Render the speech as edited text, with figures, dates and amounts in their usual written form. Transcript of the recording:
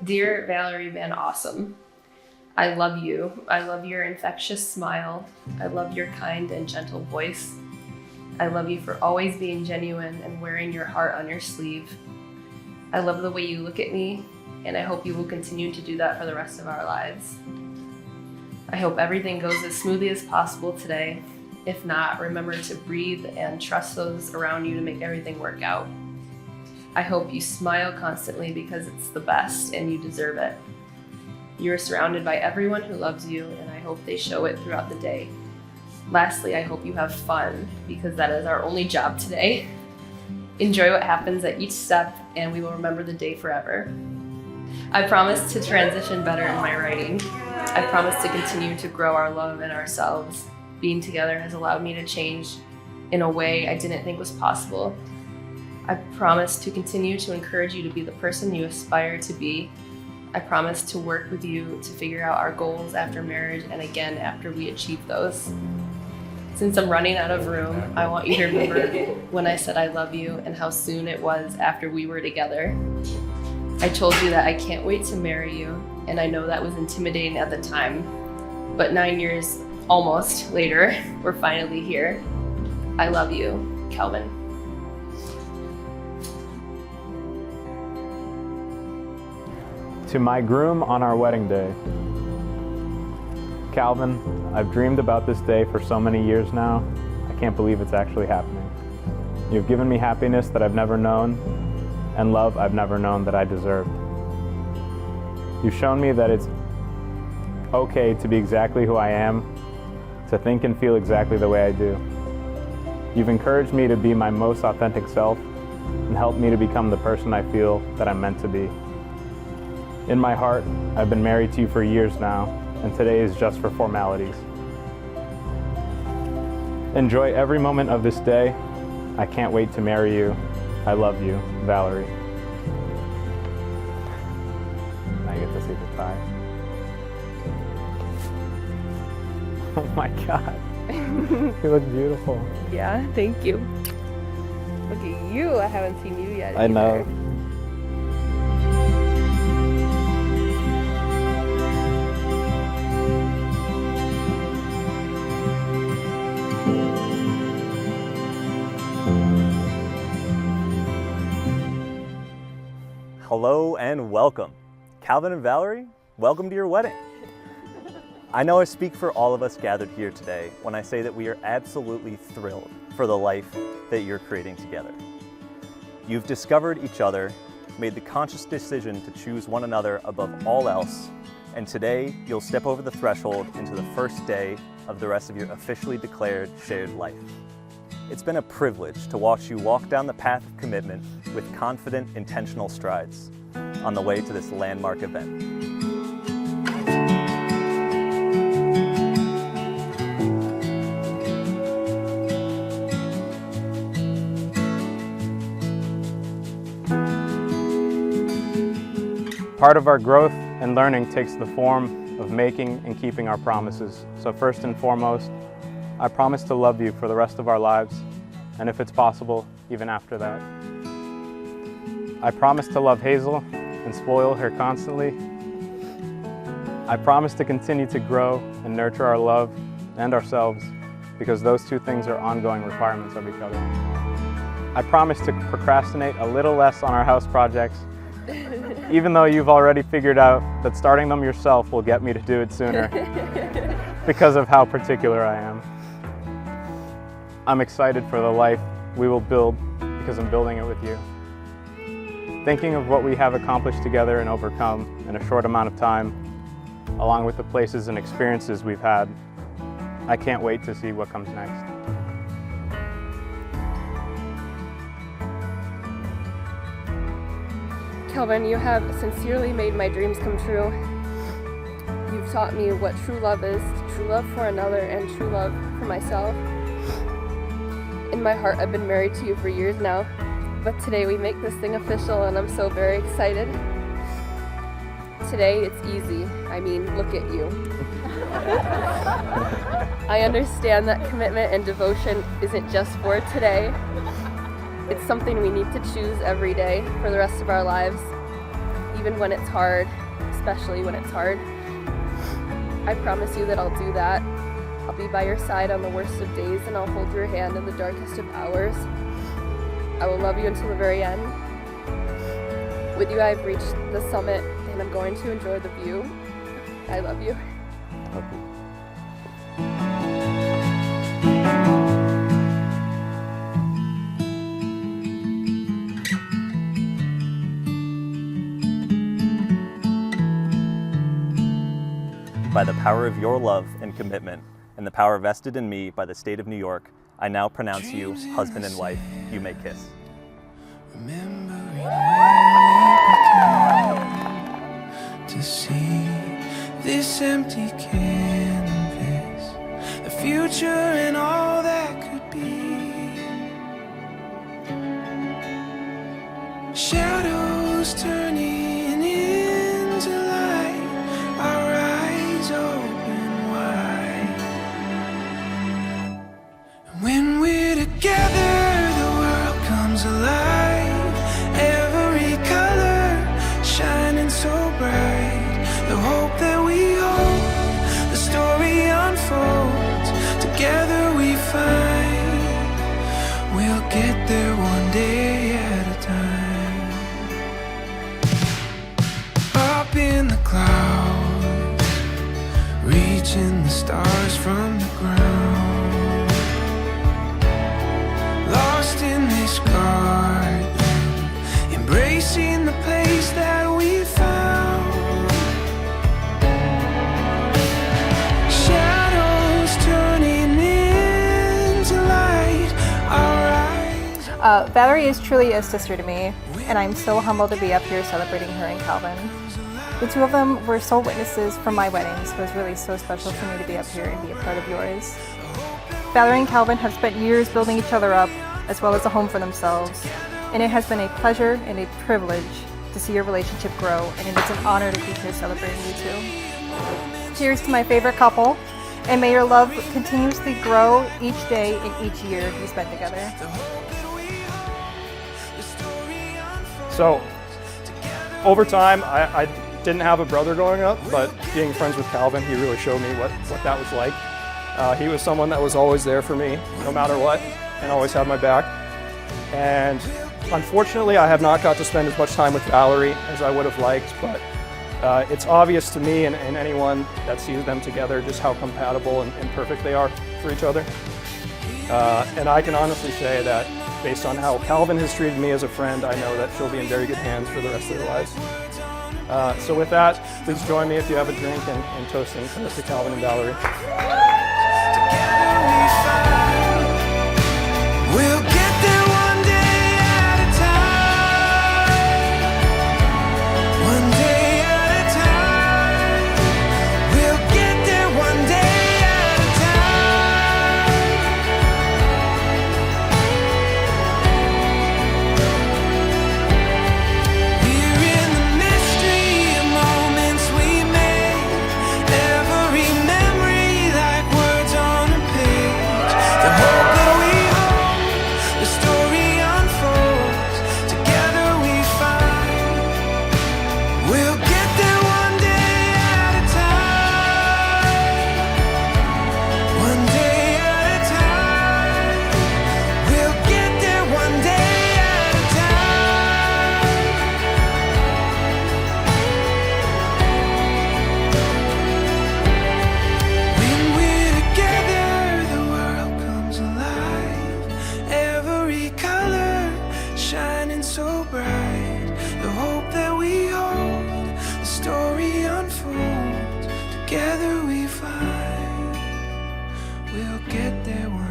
Dear Valerie Van Awesome, I love you. I love your infectious smile. I love your kind and gentle voice. I love you for always being genuine and wearing your heart on your sleeve. I love the way you look at me, and I hope you will continue to do that for the rest of our lives. I hope everything goes as smoothly as possible today. If not, remember to breathe and trust those around you to make everything work out. I hope you smile constantly because it's the best and you deserve it. You are surrounded by everyone who loves you, and I hope they show it throughout the day. Lastly, I hope you have fun because that is our only job today. Enjoy what happens at each step, and we will remember the day forever. I promise to transition better in my writing. I promise to continue to grow our love and ourselves. Being together has allowed me to change in a way I didn't think was possible. I promise to continue to encourage you to be the person you aspire to be. I promise to work with you to figure out our goals after marriage and again after we achieve those. Since I'm running out of room, I want you to remember when I said I love you and how soon it was after we were together. I told you that I can't wait to marry you, and I know that was intimidating at the time, but 9 years almost later, we're finally here. I love you, Calvin. To my groom on our wedding day. Calvin, I've dreamed about this day for so many years now. I can't believe it's actually happening. You've given me happiness that I've never known, and love I've never known that I deserved. You've shown me that it's okay to be exactly who I am, to think and feel exactly the way I do. You've encouraged me to be my most authentic self and helped me to become the person I feel that I'm meant to be. In my heart, I've been married to you for years now, and today is just for formalities. Enjoy every moment of this day. I can't wait to marry you. I love you, Valerie. I get to see the tie. Oh my God. You look beautiful. Yeah, thank you. Look at you, I haven't seen you yet. I know. Hello and welcome. Calvin and Valerie, welcome to your wedding. I know I speak for all of us gathered here today when I say that we are absolutely thrilled for the life that you're creating together. You've discovered each other, made the conscious decision to choose one another above all else, and today you'll step over the threshold into the first day of the rest of your officially declared shared life. It's been a privilege to watch you walk down the path of commitment with confident, intentional strides on the way to this landmark event. Part of our growth and learning takes the form of making and keeping our promises. So first and foremost, I promise to love you for the rest of our lives, and if it's possible, even after that. I promise to love Hazel and spoil her constantly. I promise to continue to grow and nurture our love and ourselves, because those two things are ongoing requirements of each other. I promise to procrastinate a little less on our house projects, even though you've already figured out that starting them yourself will get me to do it sooner because of how particular I am. I'm excited for the life we will build because I'm building it with you. Thinking of what we have accomplished together and overcome in a short amount of time, along with the places and experiences we've had, I can't wait to see what comes next. Calvin, you have sincerely made my dreams come true. You've taught me what true love is, true love for another and true love for myself. In my heart, I've been married to you for years now, but today we make this thing official and I'm so very excited. Today it's easy. I mean, look at you. I understand that commitment and devotion isn't just for today. It's something we need to choose every day for the rest of our lives. even when it's hard, especially when it's hard. I promise you that I'll do that. I'll be by your side on the worst of days, and I'll hold your hand in the darkest of hours. I will love you until the very end. With you, I've reached the summit, and I'm going to enjoy the view. I love you. Love you. By the power of your love and commitment, and the power vested in me by the state of New York, I now pronounce you husband and wife. You may kiss. Remembering when we began to see this empty canvas, the future and all that could be. Shadows turning into light, our eyes open wide. And when we're together, the world comes alive. Every color shining so bright. The hope that we hold, the story unfolds. Together we find we'll get there one day at a time. Up in the clouds, reaching the stars from the ground. Lost in this garden, embracing the place that we found. Shadows turning into light, our eyes. Valerie is truly a sister to me, and I'm so humbled to be up here celebrating her and Calvin. The two of them were sole witnesses from my wedding, so it's really so special for me to be up here and be a part of yours. Valerie and Calvin have spent years building each other up, as well as a home for themselves, and it has been a pleasure and a privilege to see your relationship grow, and it is an honor to be here celebrating you two. Cheers to my favorite couple, and may your love continuously grow each day and each year you spend together. So, over time, I didn't have a brother growing up, but being friends with Calvin, he really showed me what that was like. He was someone that was always there for me, no matter what, and always had my back. And unfortunately, I have not got to spend as much time with Valerie as I would have liked, but it's obvious to me and anyone that sees them together just how compatible and perfect they are for each other. And I can honestly say that based on how Calvin has treated me as a friend, I know that she'll be in very good hands for the rest of their lives. So with that, please join me if you have a drink in toasting to Calvin and Valerie. We'll get there one day at a time. One day at a time. We'll get there one day at a time. Here in the mystery of moments we made, every memory like words on a page. The hope that we hold, the story unfolds. Together we find we'll get there one day at a time. One day at a time. We'll get there one day at a time. When we're together, the world comes alive. Every color shining so bright. The hope that we hold, the story unfolds. Together we find we'll get there one